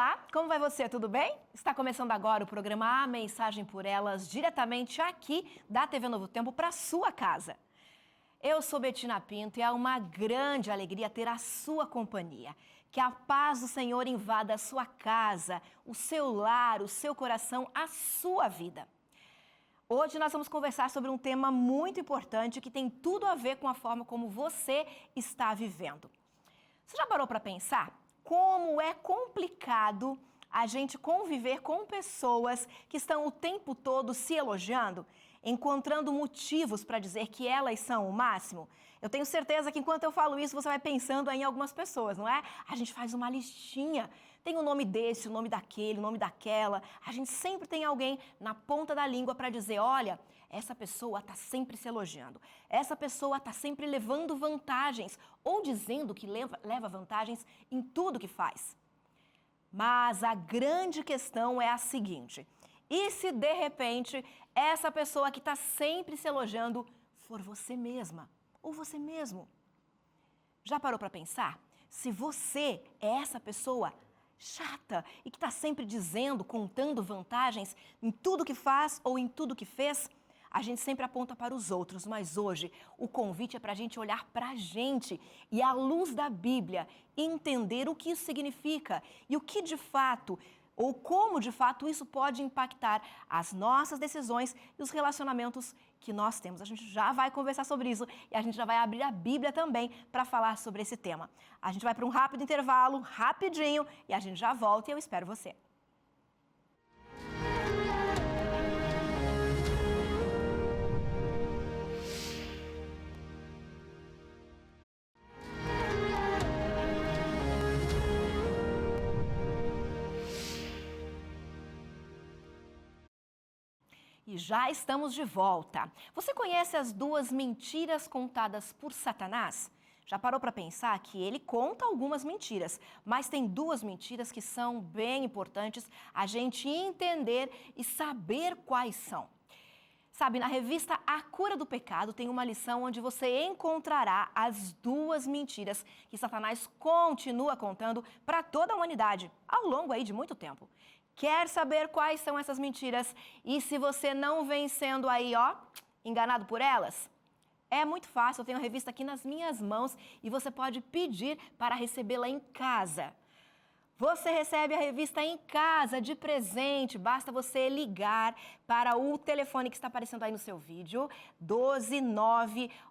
Olá, como vai você? Tudo bem? Está começando agora o programa A Mensagem por Elas, diretamente aqui da TV Novo Tempo para sua casa. Eu sou Betina Pinto e é uma grande alegria ter a sua companhia. Que a paz do Senhor invada a sua casa, o seu lar, o seu coração, a sua vida. Hoje nós vamos conversar sobre um tema muito importante que tem tudo a ver com a forma como você está vivendo. Você já parou para pensar como é complicado a gente conviver com pessoas que estão o tempo todo se elogiando, encontrando motivos para dizer que elas são o máximo? Eu tenho certeza que enquanto eu falo isso, você vai pensando aí em algumas pessoas, não é? A gente faz uma listinha, tem o nome desse, o nome daquele, o nome daquela. A gente sempre tem alguém na ponta da língua para dizer, olha, essa pessoa está sempre se elogiando, essa pessoa está sempre levando vantagens ou dizendo que leva vantagens em tudo que faz. Mas a grande questão é a seguinte: e se de repente essa pessoa que está sempre se elogiando for você mesma ou você mesmo? Já parou para pensar? Se você é essa pessoa chata e que está sempre dizendo, contando vantagens em tudo que faz ou em tudo que fez, a gente sempre aponta para os outros, mas hoje o convite é para a gente olhar para a gente e, à luz da Bíblia, entender o que isso significa e o que de fato, ou como de fato isso pode impactar as nossas decisões e os relacionamentos que nós temos. A gente já vai conversar sobre isso e a gente já vai abrir a Bíblia também para falar sobre esse tema. A gente vai para um rápido intervalo, rapidinho, e a gente já volta e eu espero você. E já estamos de volta. Você conhece as duas mentiras contadas por Satanás? Já parou para pensar que ele conta algumas mentiras, mas tem duas mentiras que são bem importantes a gente entender e saber quais são. Sabe, na revista A Cura do Pecado tem uma lição onde você encontrará as duas mentiras que Satanás continua contando para toda a humanidade ao longo aí de muito tempo. Quer saber quais são essas mentiras? E se você não vem sendo aí, enganado por elas? É muito fácil, eu tenho a revista aqui nas minhas mãos e você pode pedir para recebê-la em casa. Você recebe a revista em casa de presente, basta você ligar para o telefone que está aparecendo aí no seu vídeo,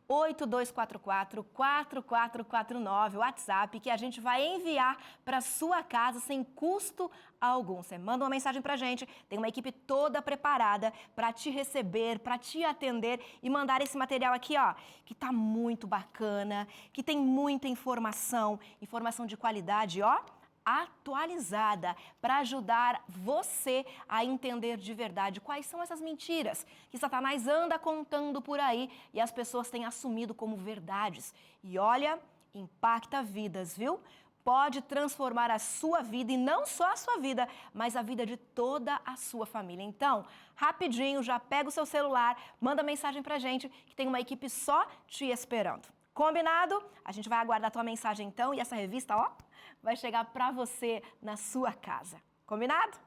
129-8244-4449, WhatsApp, que a gente vai enviar para sua casa sem custo algum. Você manda uma mensagem para a gente, tem uma equipe toda preparada para te receber, para te atender e mandar esse material aqui, que está muito bacana, que tem muita informação de qualidade, atualizada para ajudar você a entender de verdade quais são essas mentiras que Satanás anda contando por aí e as pessoas têm assumido como verdades. E olha, impacta vidas, viu? Pode transformar a sua vida e não só a sua vida, mas a vida de toda a sua família. Então, rapidinho, já pega o seu celular, manda mensagem pra gente que tem uma equipe só te esperando. Combinado? A gente vai aguardar a tua mensagem então e essa revista, vai chegar para você na sua casa. Combinado?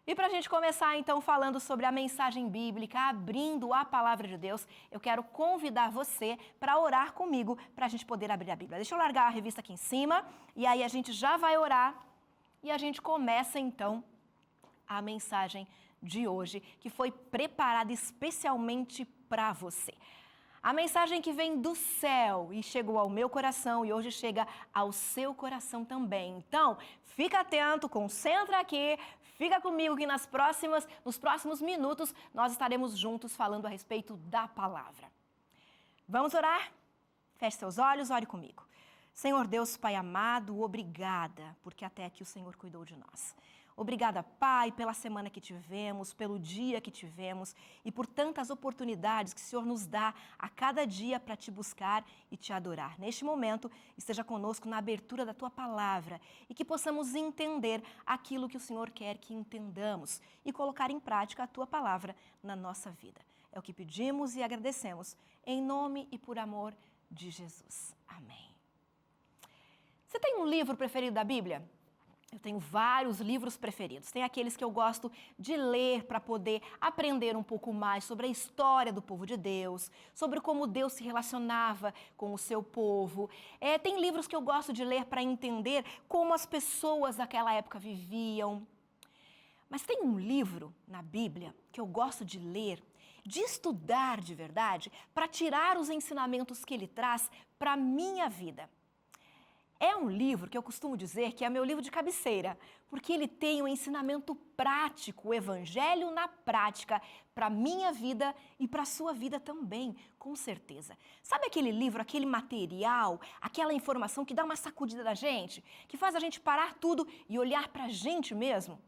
E para a gente começar então falando sobre a mensagem bíblica, abrindo a palavra de Deus, eu quero convidar você para orar comigo para a gente poder abrir a Bíblia. Deixa eu largar a revista aqui em cima e aí a gente já vai orar e a gente começa então a mensagem de hoje que foi preparada especialmente para você. A mensagem que vem do céu e chegou ao meu coração e hoje chega ao seu coração também. Então, fica atento, concentra aqui, fica comigo que nos próximos minutos nós estaremos juntos falando a respeito da palavra. Vamos orar? Feche seus olhos, ore comigo. Senhor Deus, Pai amado, obrigada, porque até aqui o Senhor cuidou de nós. Obrigada, Pai, pela semana que tivemos, pelo dia que tivemos e por tantas oportunidades que o Senhor nos dá a cada dia para te buscar e te adorar. Neste momento, esteja conosco na abertura da Tua palavra e que possamos entender aquilo que o Senhor quer que entendamos e colocar em prática a Tua palavra na nossa vida. É o que pedimos e agradecemos, em nome e por amor de Jesus. Amém. Você tem um livro preferido da Bíblia? Eu tenho vários livros preferidos. Tem aqueles que eu gosto de ler para poder aprender um pouco mais sobre a história do povo de Deus, sobre como Deus se relacionava com o seu povo. Tem livros que eu gosto de ler para entender como as pessoas daquela época viviam. Mas tem um livro na Bíblia que eu gosto de ler, de estudar de verdade, para tirar os ensinamentos que ele traz para a minha vida. É um livro que eu costumo dizer que é meu livro de cabeceira, porque ele tem um ensinamento prático, o evangelho na prática, para a minha vida e para a sua vida também, com certeza. Sabe aquele livro, aquele material, aquela informação que dá uma sacudida na gente, que faz a gente parar tudo e olhar para a gente mesmo?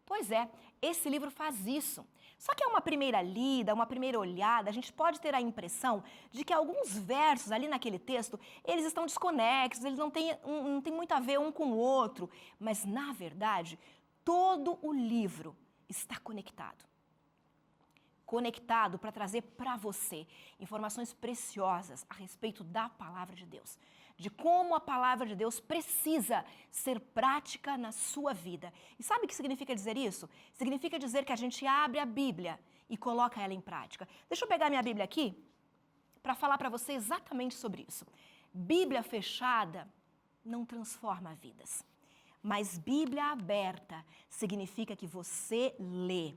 Pois é, esse livro faz isso. Só que é uma primeira lida, uma primeira olhada, a gente pode ter a impressão de que alguns versos ali naquele texto, eles estão desconexos, eles não têm muito a ver um com o outro. Mas, na verdade, todo o livro está conectado. Conectado para trazer para você informações preciosas a respeito da palavra de Deus. De como a palavra de Deus precisa ser prática na sua vida. E sabe o que significa dizer isso? Significa dizer que a gente abre a Bíblia e coloca ela em prática. Deixa eu pegar minha Bíblia aqui para falar para você exatamente sobre isso. Bíblia fechada não transforma vidas. Mas Bíblia aberta significa que você lê,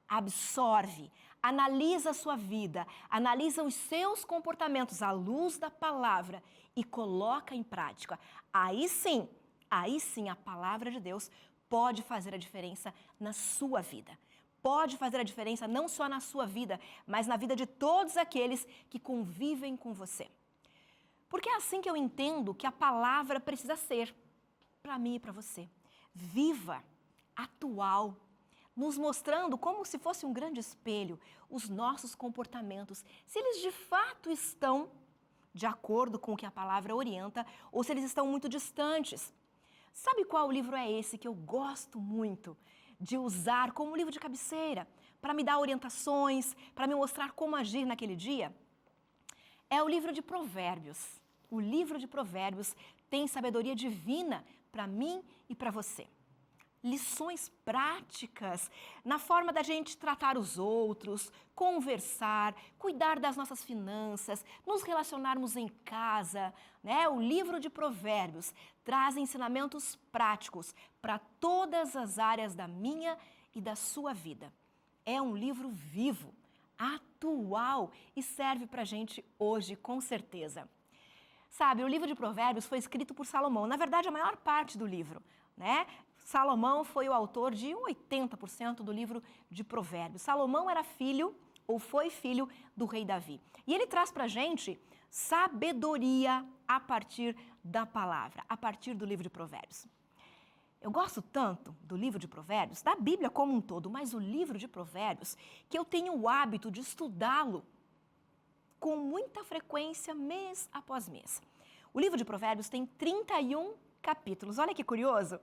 absorve, analisa a sua vida, analisa os seus comportamentos à luz da palavra e coloca em prática. Aí sim a palavra de Deus pode fazer a diferença na sua vida. Pode fazer a diferença não só na sua vida, mas na vida de todos aqueles que convivem com você. Porque é assim que eu entendo que a palavra precisa ser para mim e para você. Viva, atual, nos mostrando como se fosse um grande espelho os nossos comportamentos, se eles de fato estão de acordo com o que a palavra orienta ou se eles estão muito distantes. Sabe qual livro é esse que eu gosto muito de usar como livro de cabeceira para me dar orientações, para me mostrar como agir naquele dia? É o livro de Provérbios. O livro de Provérbios tem sabedoria divina para mim e para você. Lições práticas na forma da gente tratar os outros, conversar, cuidar das nossas finanças, nos relacionarmos em casa, né? O livro de Provérbios traz ensinamentos práticos para todas as áreas da minha e da sua vida. É um livro vivo, atual e serve para a gente hoje, com certeza. Sabe, o livro de Provérbios foi escrito por Salomão, na verdade a maior parte do livro, né? Salomão foi o autor de 80% do livro de Provérbios. Salomão era filho, ou foi filho, do rei Davi. E ele traz para a gente sabedoria a partir da palavra, a partir do livro de Provérbios. Eu gosto tanto do livro de Provérbios, da Bíblia como um todo, mas o livro de Provérbios, que eu tenho o hábito de estudá-lo com muita frequência, mês após mês. O livro de Provérbios tem 31 capítulos. Olha que curioso!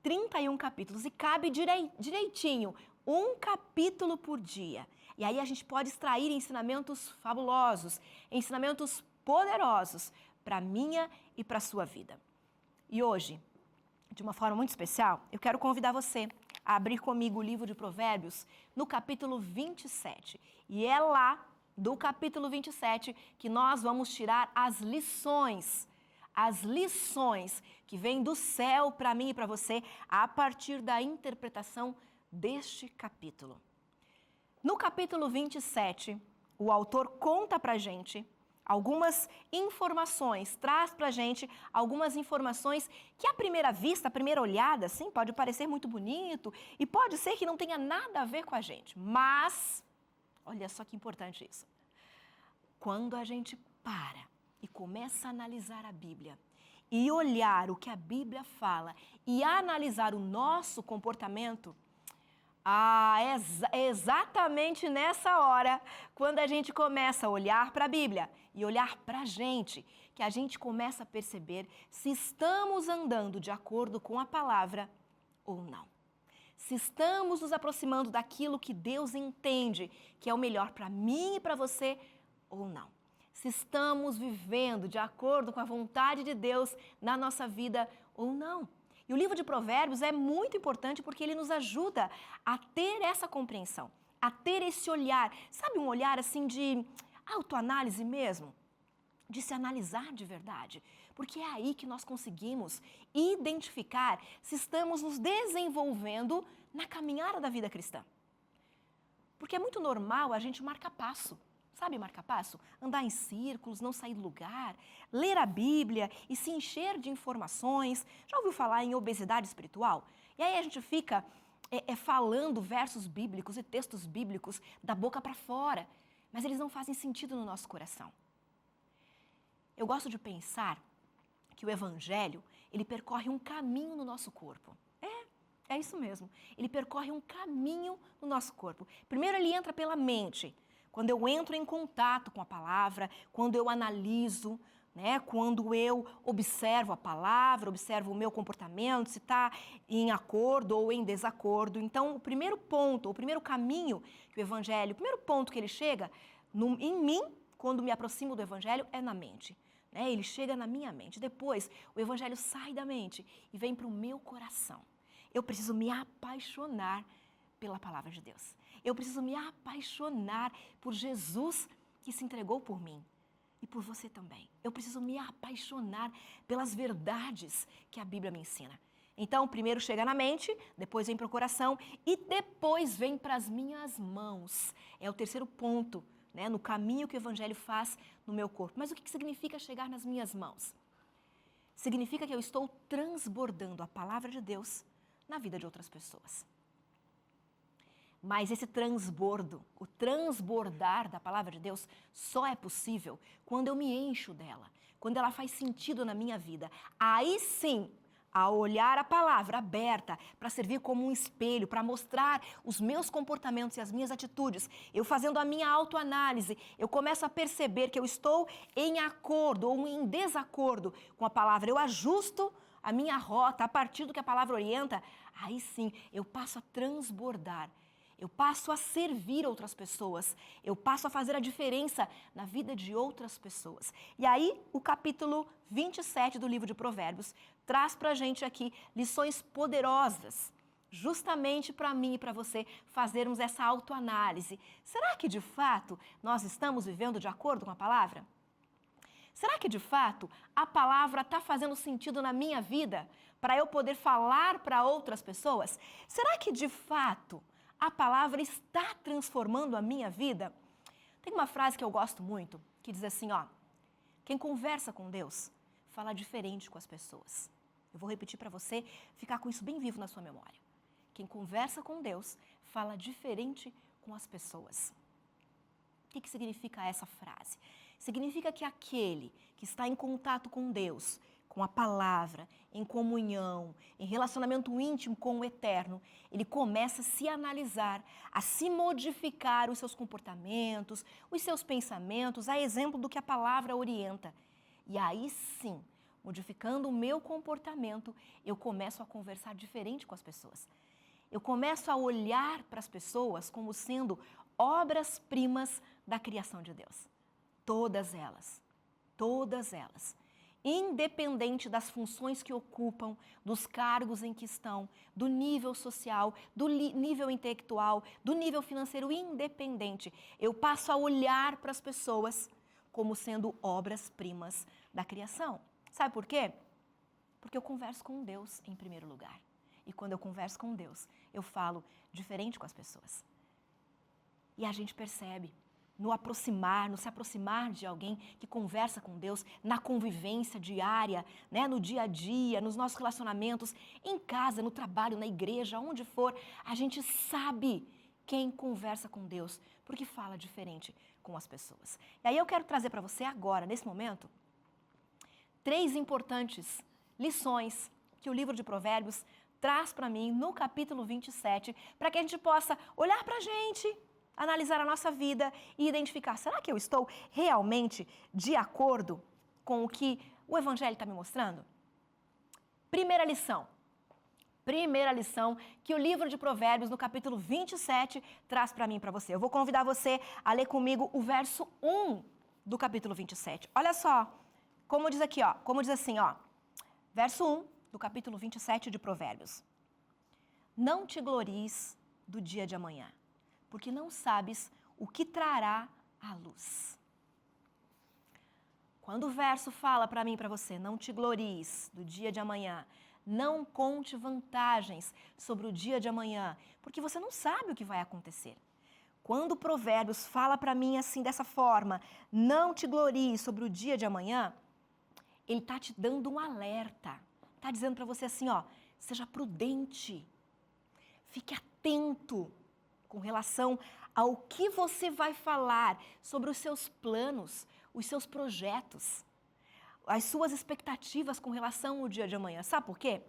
31 capítulos e cabe direitinho, um capítulo por dia. E aí a gente pode extrair ensinamentos fabulosos, ensinamentos poderosos para a minha e para a sua vida. E hoje, de uma forma muito especial, eu quero convidar você a abrir comigo o livro de Provérbios no capítulo 27. E é lá, do capítulo 27, que nós vamos tirar as lições que vêm do céu para mim e para você a partir da interpretação deste capítulo. No capítulo 27, o autor conta para a gente algumas informações, traz para a gente algumas informações que à primeira vista, à primeira olhada, sim, pode parecer muito bonito e pode ser que não tenha nada a ver com a gente, mas, olha só que importante isso, quando a gente para e começa a analisar a Bíblia e olhar o que a Bíblia fala e analisar o nosso comportamento, é exatamente nessa hora, quando a gente começa a olhar para a Bíblia e olhar para a gente, que a gente começa a perceber se estamos andando de acordo com a palavra ou não. Se estamos nos aproximando daquilo que Deus entende que é o melhor para mim e para você ou não. Se estamos vivendo de acordo com a vontade de Deus na nossa vida ou não. E E o livro de Provérbios é muito importante porque ele nos ajuda a ter essa compreensão, a ter esse olhar, sabe, um olhar assim de autoanálise mesmo, de se analisar de verdade, porque é aí que nós conseguimos identificar se estamos nos desenvolvendo na caminhada da vida cristã. Porque é muito normal a gente marcar passo. Sabe marcar passo? Andar em círculos, não sair do lugar, ler a Bíblia e se encher de informações. Já ouviu falar em obesidade espiritual? E aí a gente fica falando versos bíblicos e textos bíblicos da boca para fora, mas eles não fazem sentido no nosso coração. Eu gosto de pensar que o Evangelho, ele percorre um caminho no nosso corpo. É isso mesmo. Ele percorre um caminho no nosso corpo. Primeiro ele entra pela mente. Quando eu entro em contato com a palavra, quando eu analiso, né, quando eu observo a palavra, observo o meu comportamento, se está em acordo ou em desacordo. Então, o primeiro ponto, o primeiro caminho que o Evangelho, o primeiro ponto que ele chega em mim, quando me aproximo do Evangelho, é na mente. Né? Ele chega na minha mente. Depois, o Evangelho sai da mente e vem para o meu coração. Eu preciso me apaixonar pela palavra de Deus. Eu preciso me apaixonar por Jesus que se entregou por mim e por você também. Eu preciso me apaixonar pelas verdades que a Bíblia me ensina. Então, primeiro chega na mente, depois vem para o coração e depois vem para as minhas mãos. É o terceiro ponto, né, no caminho que o Evangelho faz no meu corpo. Mas o que significa chegar nas minhas mãos? Significa que eu estou transbordando a palavra de Deus na vida de outras pessoas. Mas esse transbordo, o transbordar da palavra de Deus só é possível quando eu me encho dela, quando ela faz sentido na minha vida. Aí sim, ao olhar a palavra aberta para servir como um espelho, para mostrar os meus comportamentos e as minhas atitudes, eu fazendo a minha autoanálise, eu começo a perceber que eu estou em acordo ou em desacordo com a palavra. Eu ajusto a minha rota a partir do que a palavra orienta. Aí sim, eu passo a transbordar. Eu passo a servir outras pessoas, eu passo a fazer a diferença na vida de outras pessoas. E aí, o capítulo 27 do livro de Provérbios traz para a gente aqui lições poderosas, justamente para mim e para você fazermos essa autoanálise. Será que, de fato, nós estamos vivendo de acordo com a palavra? Será que, de fato, a palavra está fazendo sentido na minha vida para eu poder falar para outras pessoas? Será que, de fato, a palavra está transformando a minha vida? Tem uma frase que eu gosto muito, que diz assim, ó, quem conversa com Deus fala diferente com as pessoas. Eu vou repetir para você ficar com isso bem vivo na sua memória. Quem conversa com Deus fala diferente com as pessoas. O que significa essa frase? Significa que aquele que está em contato com Deus, com a palavra, em comunhão, em relacionamento íntimo com o Eterno, ele começa a se analisar, a se modificar os seus comportamentos, os seus pensamentos, a exemplo do que a palavra orienta. E aí sim, modificando o meu comportamento, eu começo a conversar diferente com as pessoas. Eu começo a olhar para as pessoas como sendo obras-primas da criação de Deus. Todas elas. Independente das funções que ocupam, dos cargos em que estão, do nível social, do nível intelectual, do nível financeiro, independente, eu passo a olhar para as pessoas como sendo obras-primas da criação. Sabe por quê? Porque eu converso com Deus em primeiro lugar. E quando eu converso com Deus, eu falo diferente com as pessoas. E a gente percebe, no se aproximar de alguém que conversa com Deus, na convivência diária, né, no dia a dia, nos nossos relacionamentos, em casa, no trabalho, na igreja, onde for, a gente sabe quem conversa com Deus, porque fala diferente com as pessoas. E aí eu quero trazer para você agora, nesse momento, 3 importantes lições que o livro de Provérbios traz para mim no capítulo 27, para que a gente possa olhar para a gente, analisar a nossa vida e identificar, será que eu estou realmente de acordo com o que o Evangelho está me mostrando? Primeira lição que o livro de Provérbios, no capítulo 27, traz para mim e para você. Eu vou convidar você a ler comigo o verso 1 do capítulo 27. Olha só, como diz aqui, ó, como diz assim, ó, verso 1, do capítulo 27 de Provérbios. Não te glories do dia de amanhã, porque não sabes o que trará a luz. Quando o verso fala para mim e para você, não te glories do dia de amanhã, não conte vantagens sobre o dia de amanhã, porque você não sabe o que vai acontecer. Quando o Provérbios fala para mim assim, dessa forma, não te glories sobre o dia de amanhã, ele está te dando um alerta. Está dizendo para você assim, ó, seja prudente, fique atento com relação ao que você vai falar sobre os seus planos, os seus projetos, as suas expectativas com relação ao dia de amanhã. Sabe por quê?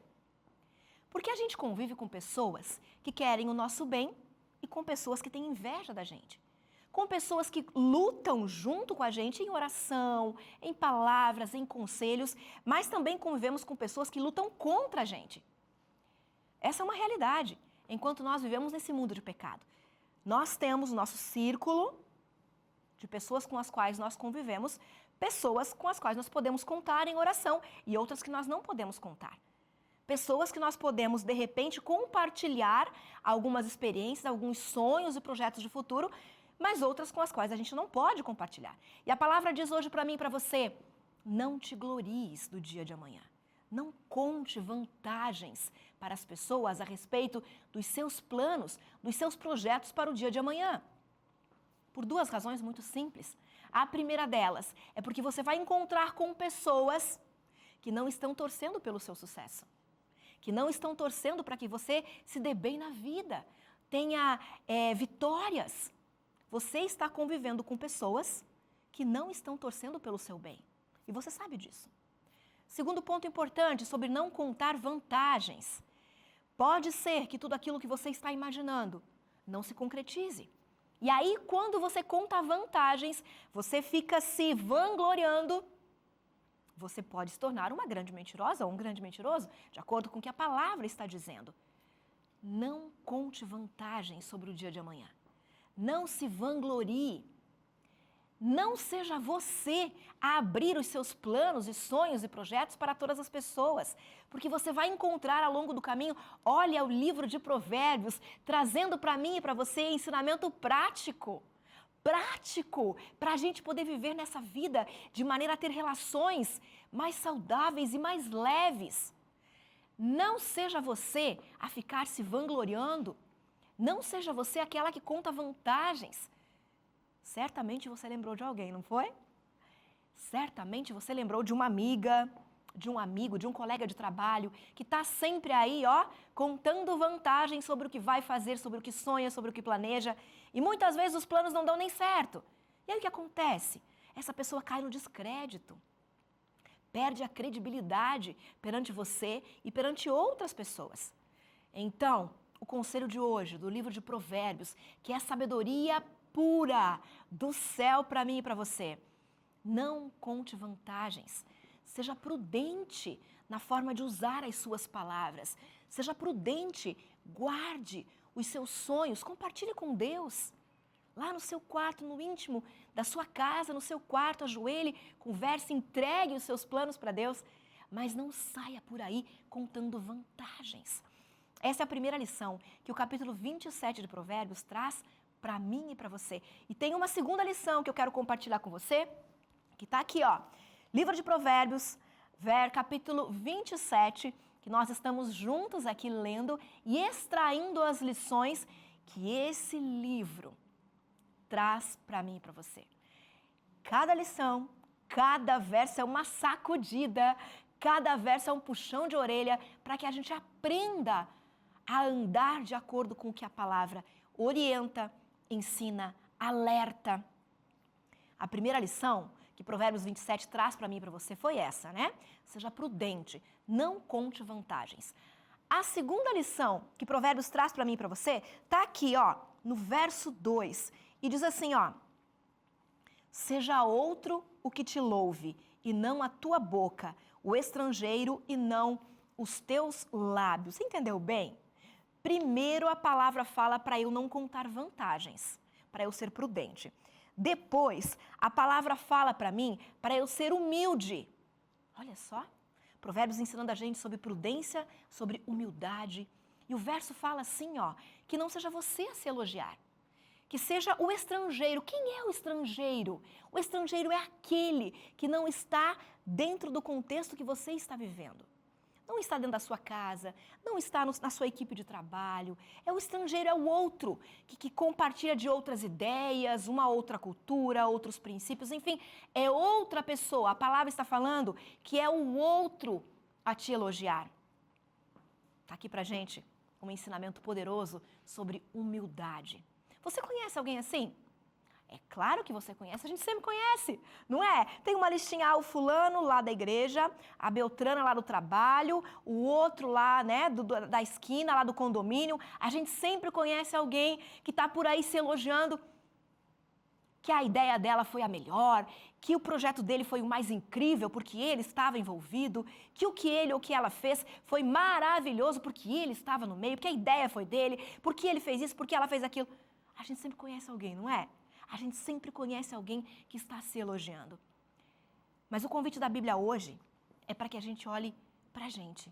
Porque a gente convive com pessoas que querem o nosso bem e com pessoas que têm inveja da gente. Com pessoas que lutam junto com a gente em oração, em palavras, em conselhos, mas também convivemos com pessoas que lutam contra a gente. Essa é uma realidade, enquanto nós vivemos nesse mundo de pecado. Nós temos o nosso círculo de pessoas com as quais nós convivemos, pessoas com as quais nós podemos contar em oração e outras que nós não podemos contar. Pessoas que nós podemos, de repente, compartilhar algumas experiências, alguns sonhos e projetos de futuro, mas outras com as quais a gente não pode compartilhar. E a palavra diz hoje para mim e para você, não te glories do dia de amanhã. Não conte vantagens para as pessoas a respeito dos seus planos, dos seus projetos para o dia de amanhã. Por duas razões muito simples. A primeira delas é porque você vai encontrar com pessoas que não estão torcendo pelo seu sucesso, que não estão torcendo para que você se dê bem na vida, tenha vitórias. Você está convivendo com pessoas que não estão torcendo pelo seu bem. E você sabe disso. Segundo ponto importante sobre não contar vantagens. Pode ser que tudo aquilo que você está imaginando não se concretize. E aí, quando você conta vantagens, você fica se vangloriando, você pode se tornar uma grande mentirosa ou um grande mentiroso, de acordo com o que a palavra está dizendo. Não conte vantagens sobre o dia de amanhã. Não se vanglorie. Não seja você a abrir os seus planos e sonhos e projetos para todas as pessoas, porque você vai encontrar ao longo do caminho, olha o livro de Provérbios, trazendo para mim e para você ensinamento prático, para a gente poder viver nessa vida de maneira a ter relações mais saudáveis e mais leves. Não seja você a ficar se vangloriando, não seja você aquela que conta vantagens. Certamente você lembrou de alguém, não foi? Certamente você lembrou de uma amiga, de um amigo, de um colega de trabalho que está sempre aí, ó, contando vantagens sobre o que vai fazer, sobre o que sonha, sobre o que planeja. E muitas vezes os planos não dão nem certo. E aí o que acontece? Essa pessoa cai no descrédito, perde a credibilidade perante você e perante outras pessoas. Então, o conselho de hoje, do livro de Provérbios, que é a sabedoria pura do céu para mim e para você. Não conte vantagens. Seja prudente na forma de usar as suas palavras. Seja prudente, guarde os seus sonhos, compartilhe com Deus. Lá no seu quarto, no íntimo da sua casa, no seu quarto, ajoelhe, converse, entregue os seus planos para Deus, mas não saia por aí contando vantagens. Essa é a primeira lição que o capítulo 27 de Provérbios traz para mim e para você. E tem uma segunda lição que eu quero compartilhar com você, que está aqui, ó. Livro de Provérbios, capítulo 27, que nós estamos juntos aqui lendo e extraindo as lições que esse livro traz para mim e para você. Cada lição, cada verso é uma sacudida, cada verso é um puxão de orelha para que a gente aprenda a andar de acordo com o que a palavra orienta, ensina, alerta. A primeira lição que Provérbios 27 traz para mim e para você foi essa, né? Seja prudente, não conte vantagens. A segunda lição que Provérbios traz para mim e para você está aqui, ó, no verso 2, e diz assim, ó: seja outro o que te louve, e não a tua boca, o estrangeiro e não os teus lábios. Você entendeu bem? Primeiro a palavra fala para eu não contar vantagens, para eu ser prudente. Depois, a palavra fala para mim para eu ser humilde. Olha só, Provérbios ensinando a gente sobre prudência, sobre humildade. E o verso fala assim, ó, que não seja você a se elogiar, que seja o estrangeiro. Quem é o estrangeiro? O estrangeiro é aquele que não está dentro do contexto que você está vivendo. Não está dentro da sua casa, não está na sua equipe de trabalho. É o estrangeiro, é o outro, que compartilha de outras ideias, uma outra cultura, outros princípios, enfim, é outra pessoa. A palavra está falando que é o outro a te elogiar. Está aqui pra gente um ensinamento poderoso sobre humildade. Você conhece alguém assim? É claro que você conhece, a gente sempre conhece, não é? Tem uma listinha, o fulano lá da igreja, a Beltrana lá do trabalho, o outro lá, né, da esquina, lá do condomínio. A gente sempre conhece alguém que está por aí se elogiando, que a ideia dela foi a melhor, que o projeto dele foi o mais incrível porque ele estava envolvido, que o que ele ou que ela fez foi maravilhoso porque ele estava no meio, porque a ideia foi dele, porque ele fez isso, porque ela fez aquilo. A gente sempre conhece alguém, não é? A gente sempre conhece alguém que está se elogiando. Mas o convite da Bíblia hoje é para que a gente olhe para a gente.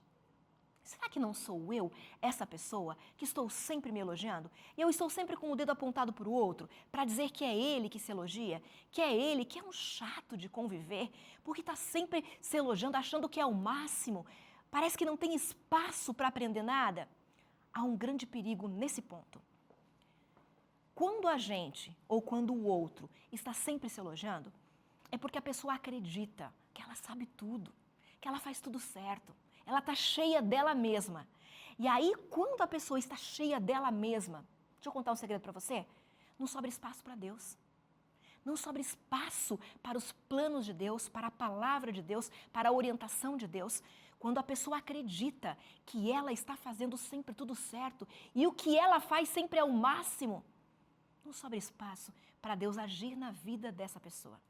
Será que não sou eu, essa pessoa, que estou sempre me elogiando? E eu estou sempre com o dedo apontado para o outro, para dizer que é ele que se elogia, que é ele que é um chato de conviver, porque está sempre se elogiando, achando que é o máximo. Parece que não tem espaço para aprender nada. Há um grande perigo nesse ponto. Quando a gente, ou quando o outro, está sempre se elogiando, é porque a pessoa acredita que ela sabe tudo, que ela faz tudo certo, ela está cheia dela mesma. E aí, quando a pessoa está cheia dela mesma, deixa eu contar um segredo para você, não sobra espaço para Deus. Não sobra espaço para os planos de Deus, para a palavra de Deus, para a orientação de Deus. Quando a pessoa acredita que ela está fazendo sempre tudo certo e o que ela faz sempre é o máximo, não sobra espaço para Deus agir na vida dessa pessoa.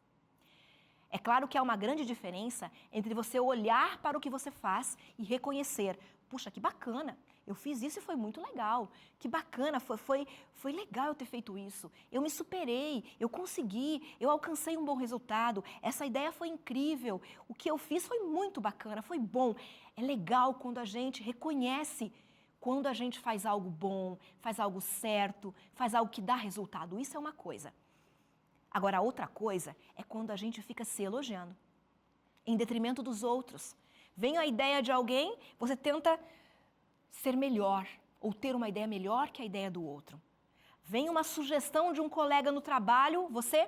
É claro que há uma grande diferença entre você olhar para o que você faz e reconhecer, puxa, que bacana, eu fiz isso e foi muito legal, que bacana, foi legal eu ter feito isso, eu me superei, eu consegui, eu alcancei um bom resultado, essa ideia foi incrível, o que eu fiz foi muito bacana, foi bom. É legal quando a gente reconhece quando a gente faz algo bom, faz algo certo, faz algo que dá resultado. Isso é uma coisa. Agora, a outra coisa é quando a gente fica se elogiando, em detrimento dos outros. Vem a ideia de alguém, você tenta ser melhor, ou ter uma ideia melhor que a ideia do outro. Vem uma sugestão de um colega no trabalho, você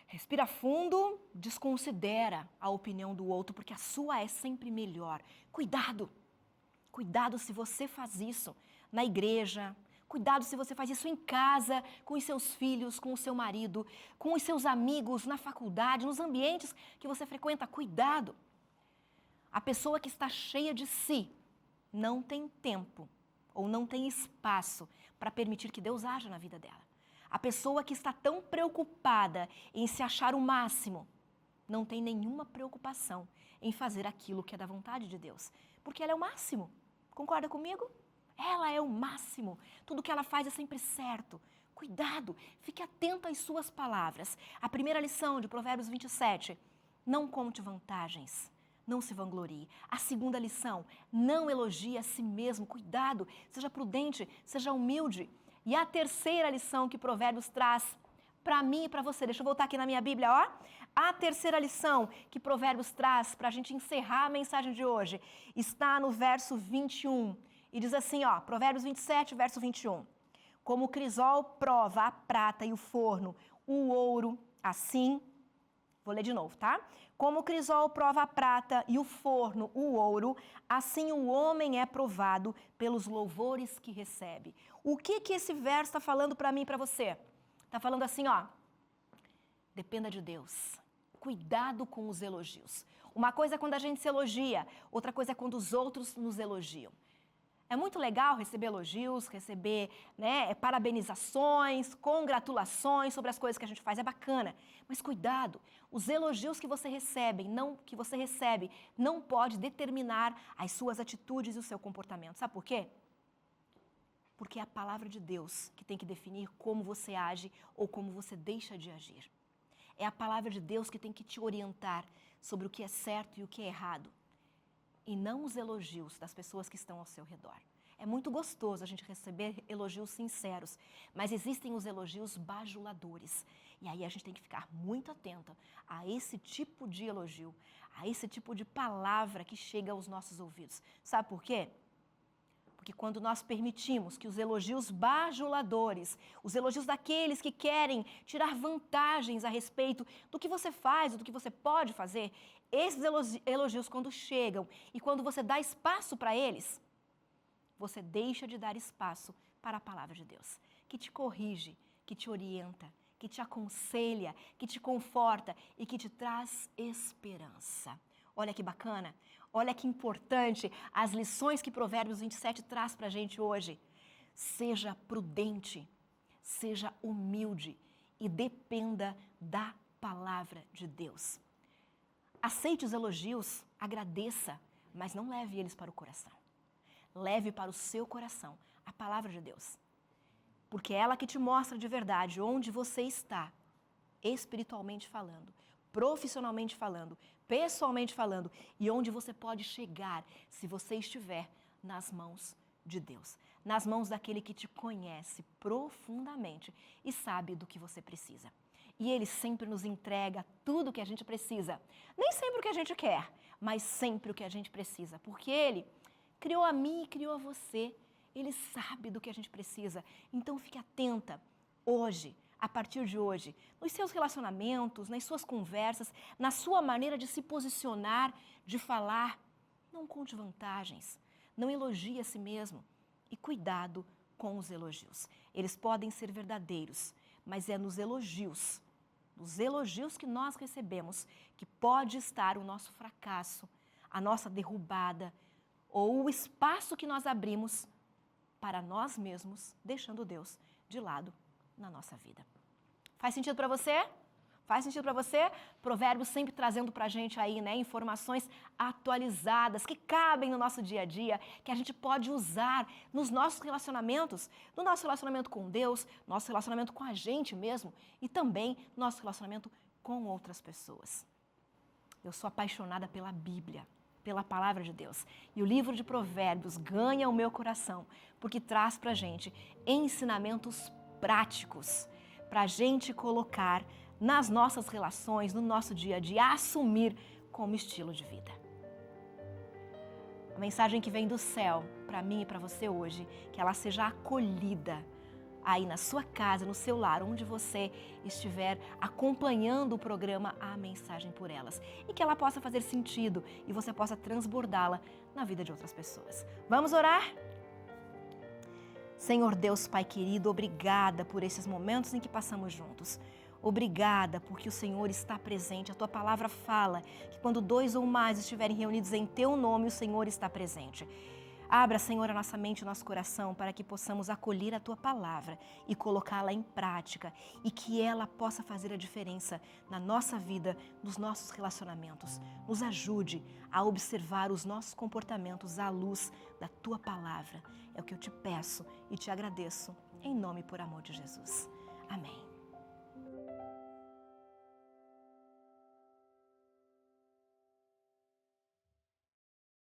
respira fundo, desconsidera a opinião do outro, porque a sua é sempre melhor. Cuidado! Cuidado se você faz isso na igreja, cuidado se você faz isso em casa, com os seus filhos, com o seu marido, com os seus amigos, na faculdade, nos ambientes que você frequenta. Cuidado! A pessoa que está cheia de si não tem tempo ou não tem espaço para permitir que Deus haja na vida dela. A pessoa que está tão preocupada em se achar o máximo não tem nenhuma preocupação em fazer aquilo que é da vontade de Deus, porque ela é o máximo. Concorda comigo? Ela é o máximo. Tudo que ela faz é sempre certo. Cuidado, fique atento às suas palavras. A primeira lição de Provérbios 27, não conte vantagens, não se vanglorie. A segunda lição, não elogie a si mesmo. Cuidado, seja prudente, seja humilde. E a terceira lição que Provérbios traz para mim e para você, deixa eu voltar aqui na minha Bíblia, ó. A terceira lição que Provérbios traz para a gente encerrar a mensagem de hoje está no verso 21. E diz assim, ó, Provérbios 27, verso 21. Como o crisol prova a prata e o forno, o ouro, assim... Vou ler de novo, tá? Como o crisol prova a prata e o forno, o ouro, assim o homem é provado pelos louvores que recebe. O que esse verso está falando para mim e para você? Está falando assim, ó, dependa de Deus. Cuidado com os elogios. Uma coisa é quando a gente se elogia, outra coisa é quando os outros nos elogiam. É muito legal receber elogios, receber, né, parabenizações, congratulações sobre as coisas que a gente faz, é bacana. Mas cuidado, os elogios que você recebe não pode determinar as suas atitudes e o seu comportamento. Sabe por quê? Porque é a palavra de Deus que tem que definir como você age ou como você deixa de agir. É a palavra de Deus que tem que te orientar sobre o que é certo e o que é errado. e não os elogios das pessoas que estão ao seu redor. É muito gostoso a gente receber elogios sinceros, mas existem os elogios bajuladores. E aí a gente tem que ficar muito atenta a esse tipo de elogio, a esse tipo de palavra que chega aos nossos ouvidos. Sabe por quê? Porque quando nós permitimos que os elogios bajuladores, os elogios daqueles que querem tirar vantagens a respeito do que você faz, do que você pode fazer, esses elogios quando chegam e quando você dá espaço para eles, você deixa de dar espaço para a palavra de Deus, que te corrige, que te orienta, que te aconselha, que te conforta e que te traz esperança. Olha que bacana, olha que importante as lições que Provérbios 27 traz para a gente hoje. Seja prudente, seja humilde e dependa da palavra de Deus. Aceite os elogios, agradeça, mas não leve eles para o coração. Leve para o seu coração a palavra de Deus. Porque é ela que te mostra de verdade onde você está, espiritualmente falando, profissionalmente falando, pessoalmente falando, e onde você pode chegar se você estiver nas mãos de Deus, nas mãos daquele que te conhece profundamente e sabe do que você precisa. E Ele sempre nos entrega tudo o que a gente precisa. Nem sempre o que a gente quer, mas sempre o que a gente precisa, porque Ele criou a mim e criou a você. Ele sabe do que a gente precisa. Então fique atenta hoje, a partir de hoje, nos seus relacionamentos, nas suas conversas, na sua maneira de se posicionar, de falar. Não conte vantagens, não elogie a si mesmo. E cuidado com os elogios. Eles podem ser verdadeiros, mas é nos elogios que nós recebemos, que pode estar o nosso fracasso, a nossa derrubada, ou o espaço que nós abrimos para nós mesmos, deixando Deus de lado na nossa vida. Faz sentido para você? Faz sentido para você? Provérbios sempre trazendo para a gente aí, né, informações atualizadas, que cabem no nosso dia a dia, que a gente pode usar nos nossos relacionamentos, no nosso relacionamento com Deus, nosso relacionamento com a gente mesmo e também nosso relacionamento com outras pessoas. Eu sou apaixonada pela Bíblia, pela palavra de Deus. E o livro de Provérbios ganha o meu coração, porque traz para a gente ensinamentos práticos para a gente colocar nas nossas relações, no nosso dia a dia, assumir como estilo de vida. A mensagem que vem do céu para mim e para você hoje, que ela seja acolhida aí na sua casa, no seu lar, onde você estiver acompanhando o programa A Mensagem por Elas. E que ela possa fazer sentido e você possa transbordá-la na vida de outras pessoas. Vamos orar? Senhor Deus, Pai querido, obrigada por esses momentos em que passamos juntos. Obrigada porque o Senhor está presente. A Tua palavra fala que quando 2 ou mais estiverem reunidos em Teu nome, o Senhor está presente. Abra, Senhor, a nossa mente e o nosso coração para que possamos acolher a Tua palavra e colocá-la em prática e que ela possa fazer a diferença na nossa vida, nos nossos relacionamentos. Nos ajude a observar os nossos comportamentos à luz da Tua palavra. É o que eu te peço e te agradeço, em nome e por amor de Jesus.